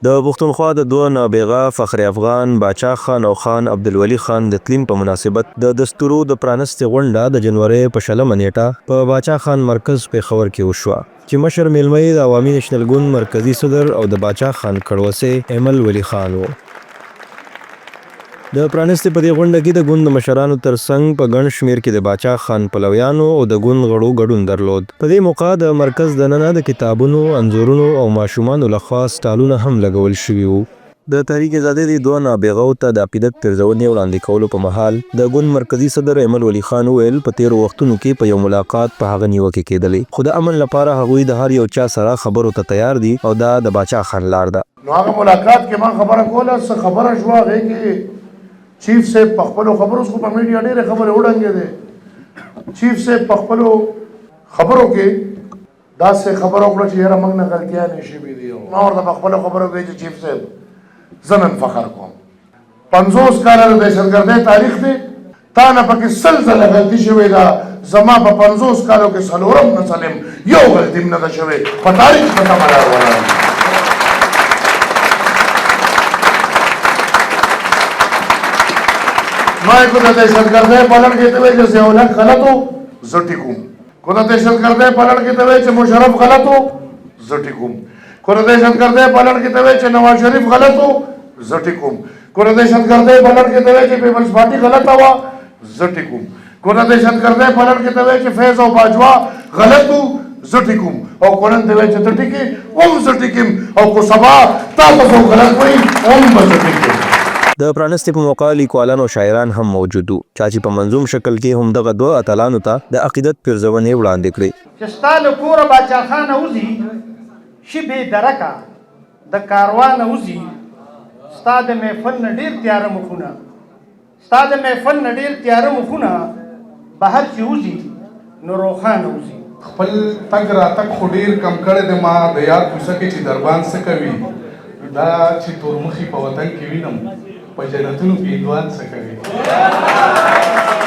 د پښتونخوا د دوه نابغه فخر افغان باچا خان او خان عبدالولي خان د تلین په مناسبت د دستورو د پرانستې غونډه د جنوري په 20 نیټه په باچا خان مرکز پېښور کې وشوه چې مشر میلمه د عوامي نېشنل ګوند مرکزی صدر او د باچا خان کړوسې ایمل ولی خان و. د پرانستې په دې غونډه کې د ګوند مشرانو ترڅنګ په ګڼ شمیر کې د باچا خان پلویانو او د ګوند غړو ګډون درلود. په دې موقع د مرکز دننه د کتابونو، انځورونو او ماشومانو لخوا سټالونه هم لګول شوي وو. د تحریک آزادۍ د دوه نابغو ته د عقیدت پرځونې وړاندې کولو په مهال د ګوند مرکزی صدر ایمل ولی خان ویل په تیرو وختونو کې په یو ملاقات په هغه نیوکې کېدلې، خو د امن لپاره هغوی د هر یو چا سره خبرو ته تیار دي او دا د باچا خان لار ده. نو هغه ملاقات کې ما خبره کوله، څه خبره شوه هغې کې چیف صاحب په خپلو خبرو اوس خو په میډیا ډېرې خبرې وډنګېدې. چیف صاحب په خپلو خبرو کې داسې خبره وکړه چې یاره موږ نه غلطیانې شوي دي. ما ورته په خپلو خبرو کې چې چیف صاحب زه نن فخر کوم 50 کاله د دهشتګردۍ تاریخ دی، تا نه پکې 100 ځله غلطي شوې ده، زما په 50 کالو کې 4 نسل یم یو غلطي م نه ده شوې، په تاریخ په سمه لار ولاړ یم. ما کو د دهشتګردۍ په لړ کې ته وایي چې ضیاءالحق غلط و زه ټیک وم، کو د دهشتګردۍ په لړ کې ته وایي چې مشرف غلط و زه ټیک وم، کو د دهشتګردۍ په لړ کې ته وایي چې نواز شریف غلط و زه ټیک وم، کو د دهشتګردۍ په لړ کې ته وایي چې پیپلز پارټي غلطه وه زه ټیک وم، کو د دهشتګردۍ په لړ کې ته وایي چې فیض او باجوا غلط و زه ټیک وم، او کو نن ته وایي چې ته ټیک یې هم زه ټیک یم، او کو سبا تا ته څوک غلط وایي هم به زه ټیک یم. د پرانستې په موقع لیکوالان او شاعران هم موجود وو چې په منظوم شکل کې هم دغه دوه اتلانو ته د عقیدت پرځونې وړاندې کړې. چې ستا له کوره باچا خانه وځي شي بې درکه د کاروانه وځي، ستا د محفل نه ډېر تیاره مخونه، ستا د محفل نه ډېر تیاره مخونه بهر چې وځي نو روښانه وځي. خپل تګ راتګ خو ډېر کم کړی دی، ما د یاد کوڅه کې چې دربان څه کوي دا چې تورمخي په وطن کې وینم په جنتونو کې هندوان څه کوي.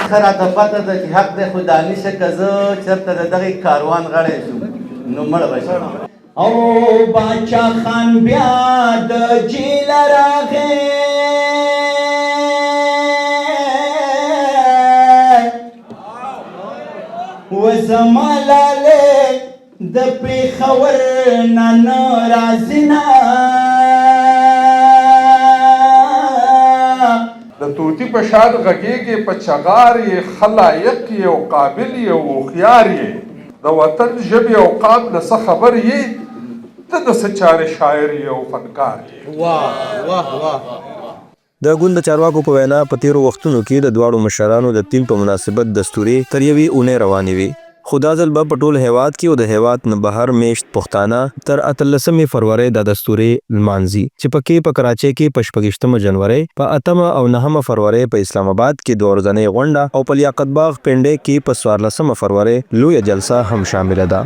ښه راته پته ده چې حق دی خو دانشه که زه چېرته د دغې کاروان غړی شم نو مړه به شم. او باچا خان بیا د جیله راغی، و زما لالې د پېښور نه نه راځي نه، د طوطي په شان غږېږې په چغار یې ښه لایق یې او قابل یې او هوښیار یې، د وطن ژبې او قام نه څه خبر یې، ته د څه چارې شاعر یې او فنکار یې. واه واه واه. د ګوند د چارواکو په وینا په تیرو وختونو کې د دواړو مشرانو د تین په مناسبت دستوري تر یوې اونۍ روانې وي، خو دا ځل به په ټول هیواد کې او د هیواد نه بهر میشت پښتانه تر 18 فروری د دستوري لمانځي چې پکې په کراچۍ کې په 26 جنوري، په 8 او 9 فروری په اسلام آباد کې د ورځنۍ غونډه او په لیاقت باغ پنډۍ کې په 14 فروری لویه جلسه هم شامله ده.